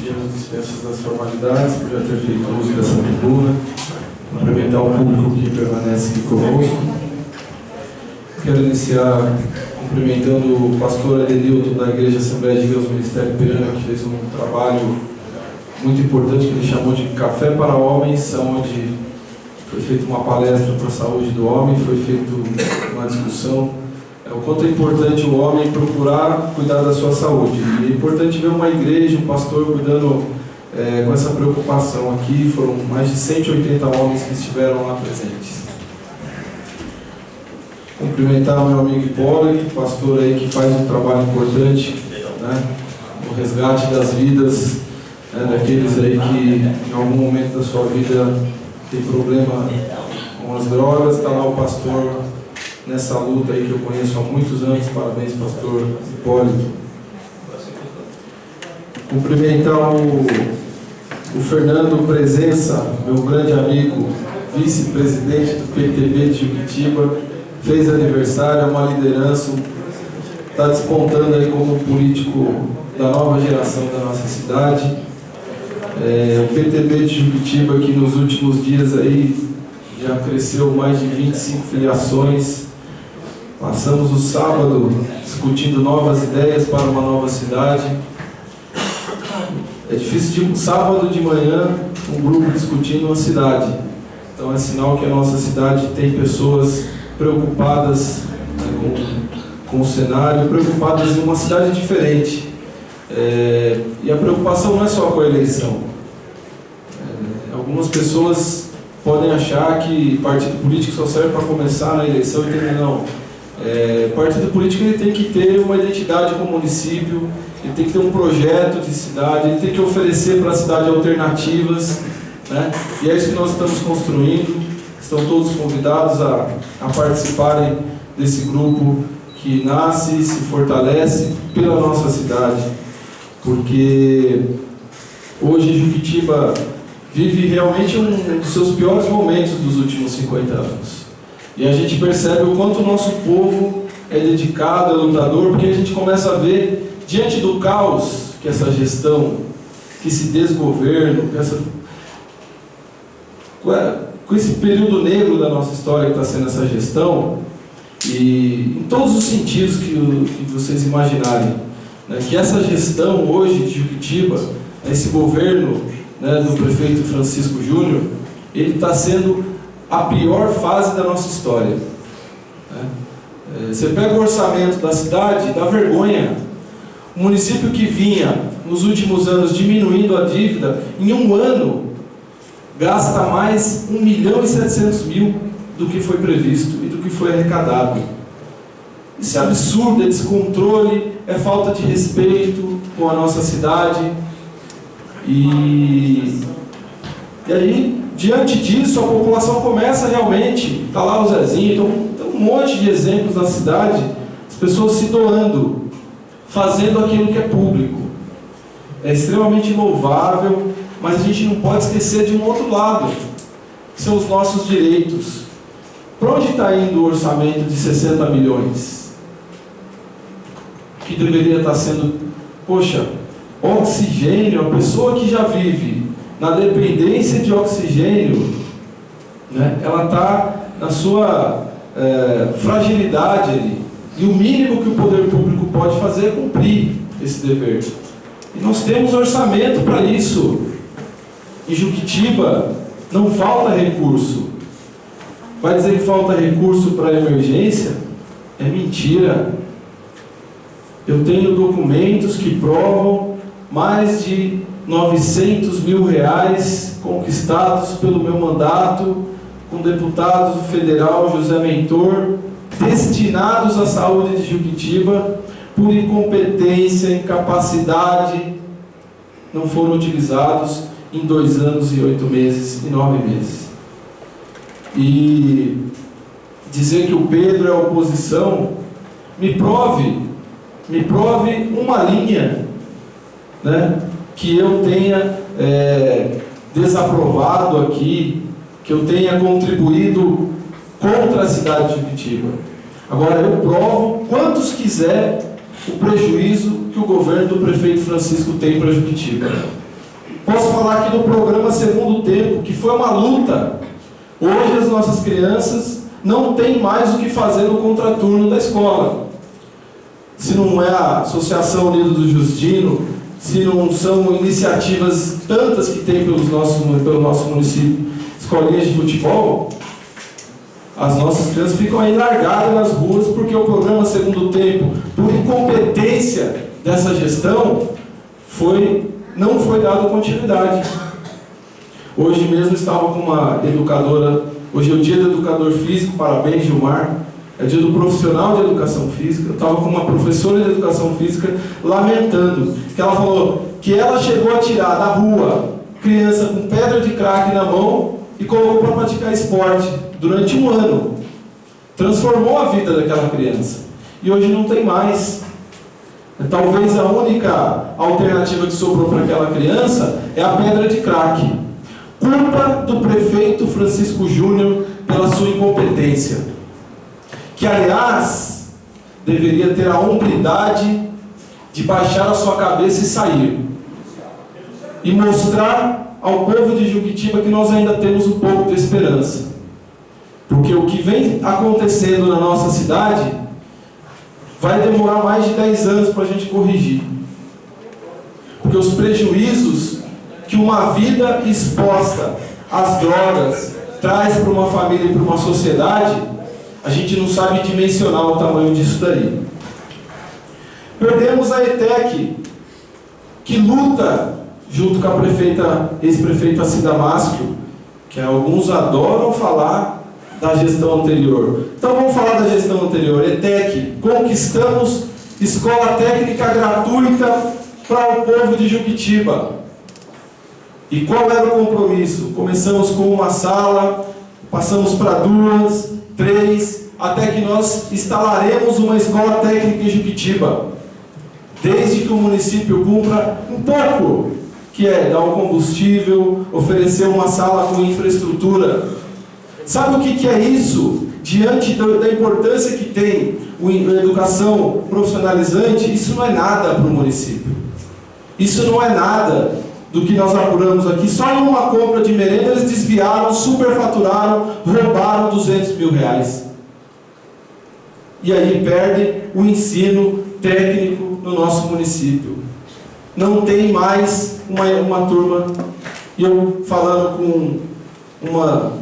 pedimos dispensas das formalidades, por já ter feito uso dessa tribuna, cumprimentar o público que permanece aqui conosco. Quero iniciar cumprimentando o pastor Adenilton da Igreja Assembleia de Deus Ministério Ipiranga, que fez um trabalho muito importante que ele chamou de Café para Homens, onde foi feita uma palestra para a saúde do homem, foi feita uma discussão o quanto é importante o homem procurar cuidar da sua saúde. E é importante ver uma igreja, um pastor cuidando com essa preocupação aqui. Foram mais de 180 homens que estiveram lá presentes. Cumprimentar o meu amigo Hipólito, pastor aí que faz um trabalho importante, né, no resgate das vidas, daqueles aí que em algum momento da sua vida tem problema com as drogas. Está lá o pastor nessa luta aí que eu conheço há muitos anos. Parabéns, pastor Hipólito. Cumprimentar o Fernando Presença, meu grande amigo, vice-presidente do PTB de Juquitiba, fez aniversário, é uma liderança, está despontando aí como político da nova geração da nossa cidade. O PTB de Juquitiba, que nos últimos dias aí já cresceu mais de 25 filiações. Passamos o sábado discutindo novas ideias para uma nova cidade. É difícil de um sábado de manhã um grupo discutindo uma cidade. Então é sinal que a nossa cidade tem pessoas preocupadas, com o cenário, preocupadas em uma cidade diferente. E a preocupação não é só com a eleição. Algumas pessoas podem achar que partido político só serve para começar na eleição e terminar. Não. Partido político ele tem que ter uma identidade com o município, ele tem que ter um projeto de cidade, ele tem que oferecer para a cidade alternativas, né? E é isso que nós estamos construindo. Estão todos convidados a participarem desse grupo que nasce e se fortalece pela nossa cidade, porque hoje Juquitiba vive realmente um dos seus piores momentos dos últimos 50 anos. E a gente percebe o quanto o nosso povo é dedicado, é lutador, porque a gente começa a ver, diante do caos que essa gestão, que esse desgoverno, com esse período negro da nossa história que está sendo essa gestão, e em todos os sentidos que vocês imaginarem, né, que essa gestão hoje de Juquitiba, esse governo, né, do prefeito Francisco Júnior, ele está sendo a pior fase da nossa história. Você pega o orçamento da cidade, dá vergonha. O município que vinha, nos últimos anos, diminuindo a dívida, em um ano, gasta mais 1.700.000 do que foi previsto e do que foi arrecadado. Isso é absurdo, é descontrole, é falta de respeito com a nossa cidade. E aí, diante disso, a população começa realmente, está lá o Zezinho, tem um monte de exemplos na cidade, as pessoas se doando, fazendo aquilo que é público. É extremamente louvável, mas a gente não pode esquecer de um outro lado, que são os nossos direitos. Para onde está indo o orçamento de 60 milhões? Que deveria estar sendo, oxigênio, a pessoa que já vive na dependência de oxigênio, né, ela está na sua fragilidade ali. E o mínimo que o poder público pode fazer é cumprir esse dever. E nós temos orçamento para isso. Em Juquitiba não falta recurso. Vai dizer que falta recurso para emergência? É mentira. Eu tenho documentos que provam mais de 900 mil reais conquistados pelo meu mandato com o deputado federal José Mentor, destinados à saúde de Juquitiba, por incompetência, incapacidade, não foram utilizados em 2 anos e 8 meses e 9 meses. E dizer que o Pedro é oposição, me prove uma linha, né, que eu tenha desaprovado aqui, que eu tenha contribuído contra a cidade de Juquitiba. Agora eu provo, quantos quiser, o prejuízo que o governo do prefeito Francisco tem para Juquitiba. Posso falar aqui do programa Segundo Tempo, que foi uma luta. Hoje as nossas crianças não têm mais o que fazer no contraturno da escola. Se não é a Associação Unido do Justino, se não são iniciativas tantas que tem pelo nosso município, escolinhas de futebol, as nossas crianças ficam aí largadas nas ruas porque o programa Segundo Tempo, por incompetência dessa gestão, não foi dado continuidade. Hoje mesmo estava com uma educadora, hoje é o dia do educador físico, parabéns Gilmar, é dia do profissional de educação física. Eu estava com uma professora de educação física lamentando, que ela falou que ela chegou a tirar da rua criança com pedra de crack na mão e colocou para praticar esporte durante um ano. Transformou a vida daquela criança. E hoje não tem mais. Talvez a única alternativa que sobrou para aquela criança é a pedra de crack. Culpa do prefeito Francisco Júnior pela sua incompetência. Que, aliás, deveria ter a hombridade de baixar a sua cabeça e sair. E mostrar ao povo de Juquitiba que nós ainda temos um pouco de esperança. Porque o que vem acontecendo na nossa cidade vai demorar mais de 10 anos para a gente corrigir. Porque os prejuízos que uma vida exposta às drogas traz para uma família e para uma sociedade, a gente não sabe dimensionar o tamanho disso daí. Perdemos a ETEC, que luta junto com a ex-prefeita Cida Máscio, que alguns adoram falar da gestão anterior. Então vamos falar da gestão anterior. ETEC, conquistamos escola técnica gratuita para o povo de Juquitiba. E qual era o compromisso? Começamos com uma sala, passamos para 2, 3, até que nós instalaremos uma escola técnica em Juquitiba. Desde que o município cumpra um pouco, que é dar um combustível, oferecer uma sala com infraestrutura. Sabe o que é isso? Diante da importância que tem a educação profissionalizante, isso não é nada para o município. Isso não é nada do que nós apuramos aqui. Só em uma compra de merenda eles desviaram, superfaturaram, roubaram R$200 mil. E aí perde o ensino técnico no nosso município. Não tem mais uma turma. E eu falando com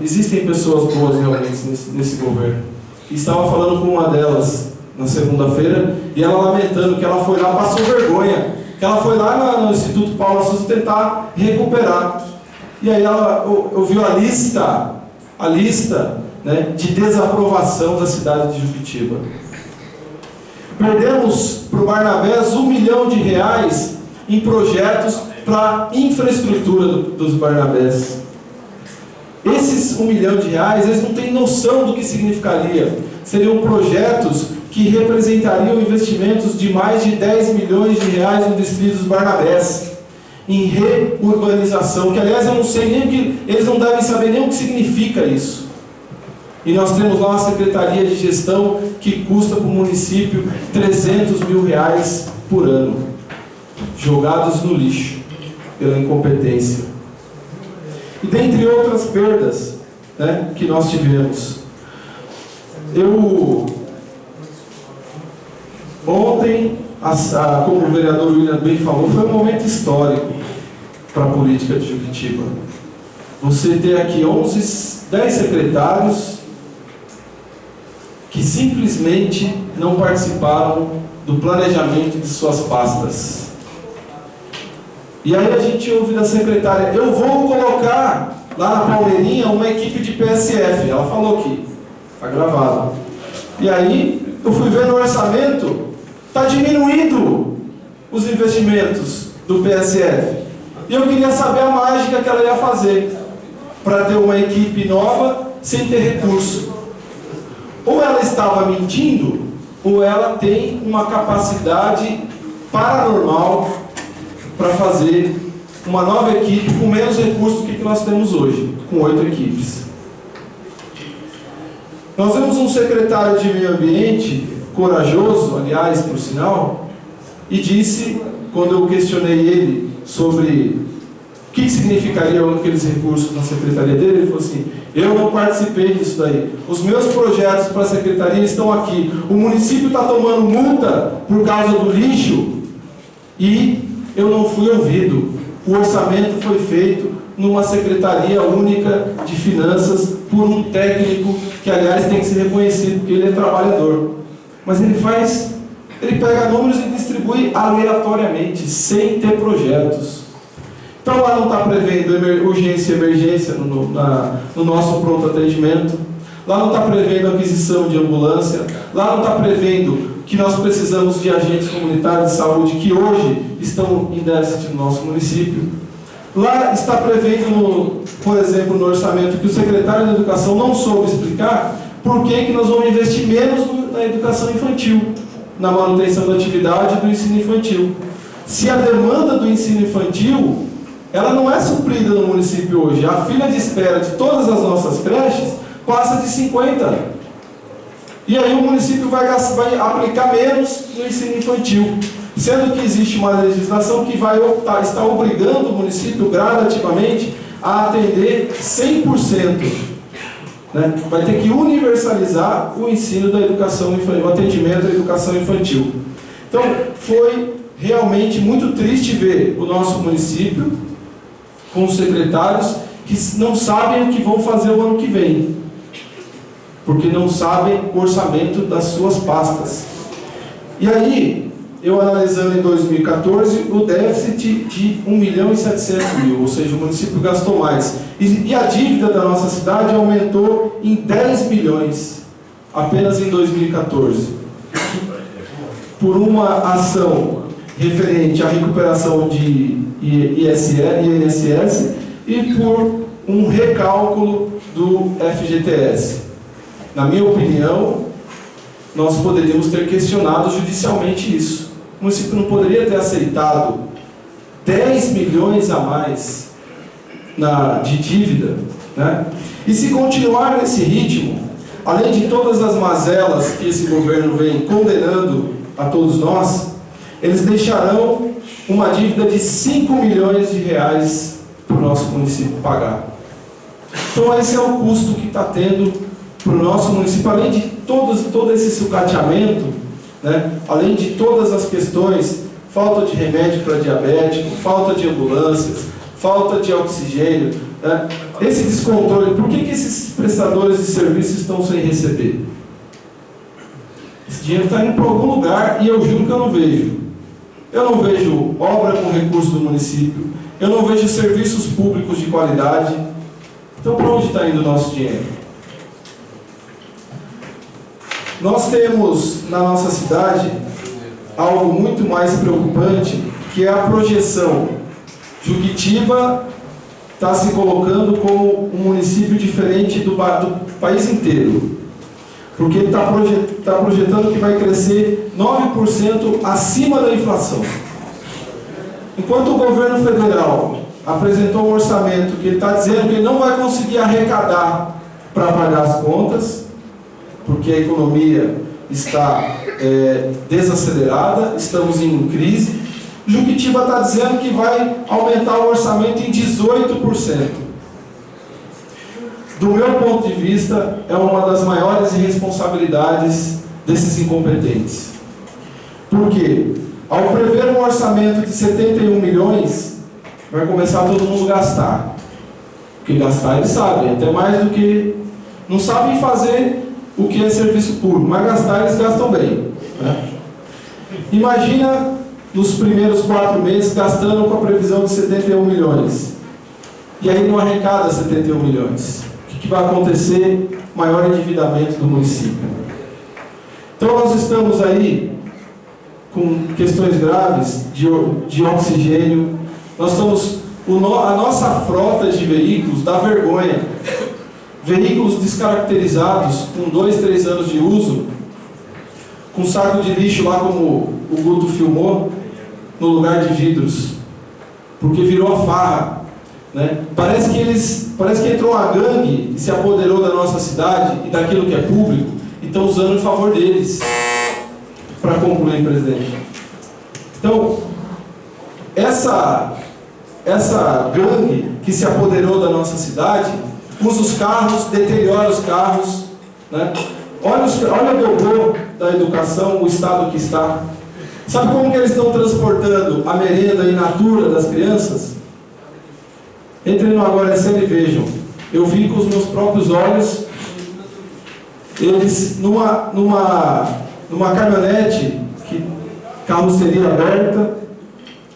existem pessoas boas realmente nesse governo. E estava falando com uma delas na segunda-feira, e ela lamentando que ela foi lá, passou vergonha, que ela foi lá no Instituto Paulo Assunção tentar recuperar. E aí ela ouviu a lista, né, de desaprovação da cidade de Juquitiba. Perdemos para o Barnabés R$1 milhão em projetos para infraestrutura dos Barnabés. Esses R$1 milhão, eles não têm noção do que significaria. Seriam projetos que representariam investimentos de mais de R$10 milhões no distrito dos Barnabés, em reurbanização, que aliás eu não sei nem o que, eles não devem saber nem o que significa isso. E nós temos lá uma secretaria de gestão que custa para o município R$300 mil por ano, jogados no lixo, pela incompetência. E dentre outras perdas, né, que nós tivemos. Ontem, como o vereador William bem falou, foi um momento histórico para a política de Juquitiba. Você ter aqui 10 secretários que simplesmente não participaram do planejamento de suas pastas. E aí a gente ouve da secretária: eu vou colocar lá na Palmeirinha uma equipe de PSF. Ela falou aqui, está gravado. E aí eu fui ver no orçamento, está diminuindo os investimentos do PSF. E eu queria saber a mágica que ela ia fazer para ter uma equipe nova sem ter recurso. Ou ela estava mentindo, ou ela tem uma capacidade paranormal para fazer uma nova equipe com menos recursos do que nós temos hoje, com 8 equipes. Nós temos um secretário de meio ambiente, corajoso, aliás, por sinal, e disse, quando eu questionei ele sobre O que significaria aqueles recursos na secretaria dele? Ele falou assim: eu não participei disso daí. Os meus projetos para a secretaria estão aqui. O município está tomando multa por causa do lixo e eu não fui ouvido. O orçamento foi feito numa secretaria única de finanças por um técnico que, aliás, tem que ser reconhecido porque ele é trabalhador. Mas ele pega números e distribui aleatoriamente, sem ter projetos. Então lá não está prevendo urgência e emergência no nosso pronto atendimento, lá não está prevendo aquisição de ambulância, lá não está prevendo que nós precisamos de agentes comunitários de saúde que hoje estão em déficit no nosso município. Lá está prevendo, por exemplo, no orçamento, que o secretário da Educação não soube explicar por que nós vamos investir menos na educação infantil, na manutenção da atividade do ensino infantil. Se a demanda do ensino infantil ela não é suprida no município hoje. A fila de espera de todas as nossas creches passa de 50. E aí o município vai aplicar menos no ensino infantil. Sendo que existe uma legislação que está obrigando o município gradativamente a atender 100%. Né? Vai ter que universalizar o ensino da educação infantil, o atendimento da educação infantil. Então, foi realmente muito triste ver o nosso município com os secretários que não sabem o que vão fazer o ano que vem, porque não sabem o orçamento das suas pastas. E aí, eu analisando em 2014, o déficit de 1.700.000, ou seja, o município gastou mais. E a dívida da nossa cidade aumentou em 10 milhões, apenas em 2014. Por uma ação referente à recuperação de INSS e por um recálculo do FGTS. Na minha opinião, nós poderíamos ter questionado judicialmente isso. O município não poderia ter aceitado 10 milhões a mais de dívida, né? E se continuar nesse ritmo, além de todas as mazelas que esse governo vem condenando a todos nós, eles deixarão uma dívida de 5 milhões de reais para o nosso município pagar. Então esse é o custo que está tendo para o nosso município, além de todo esse sucateamento, né? Além de todas as questões, falta de remédio para diabético, falta de ambulâncias, falta de oxigênio, né? Esse descontrole, por que esses prestadores de serviços estão sem receber? Esse dinheiro está indo para algum lugar e eu juro que eu não vejo. Eu não vejo obra com recurso do município, eu não vejo serviços públicos de qualidade. Então, para onde está indo o nosso dinheiro? Nós temos na nossa cidade algo muito mais preocupante, que é a projeção. Juquitiba está se colocando como um município diferente do país inteiro, porque ele está projetando que vai crescer 9% acima da inflação. Enquanto o governo federal apresentou um orçamento que ele está dizendo que ele não vai conseguir arrecadar para pagar as contas, porque a economia está desacelerada, estamos em crise, Juquitiba está dizendo que vai aumentar o orçamento em 18%. Do meu ponto de vista, é uma das maiores irresponsabilidades desses incompetentes. Por quê? Ao prever um orçamento de 71 milhões, vai começar todo mundo a gastar. Porque gastar eles sabem, até mais do que... Não sabem fazer o que é serviço público, mas gastar eles gastam bem, né? Imagina nos primeiros 4 meses gastando com a previsão de 71 milhões. E aí não arrecada 71 milhões. O que vai acontecer? Maior endividamento do município. Então nós estamos aí com questões graves de oxigênio. Nós estamos... A nossa frota de veículos dá vergonha. Veículos descaracterizados, com 2, 3 anos de uso, com saco de lixo lá como o Guto filmou, no lugar de vidros, porque virou a farra, né? Parece que entrou uma gangue e se apoderou da nossa cidade e daquilo que é público e estão usando em favor deles. Para concluir, presidente. Então, essa gangue que se apoderou da nossa cidade usa os carros, deteriora os carros, né? Olha o dobro da educação, o estado que está. Sabe como que eles estão transportando a merenda in natura das crianças? Entrem no Agora SL e vejam. Eu vi com os meus próprios olhos, eles numa caminhonete, carroceria aberta,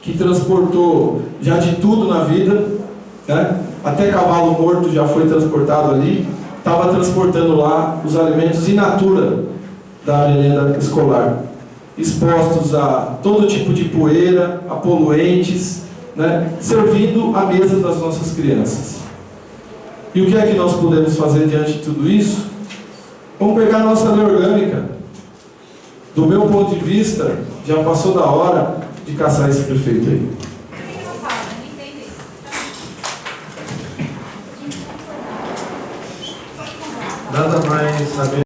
que transportou já de tudo na vida, né? Até cavalo morto já foi transportado ali, estava transportando lá os alimentos in natura da merenda escolar, expostos a todo tipo de poeira, a poluentes, né? Servindo à mesa das nossas crianças. E o que é que nós podemos fazer diante de tudo isso? Vamos pegar a nossa lei orgânica. Do meu ponto de vista, já passou da hora de caçar esse prefeito aí. Nada mais saber.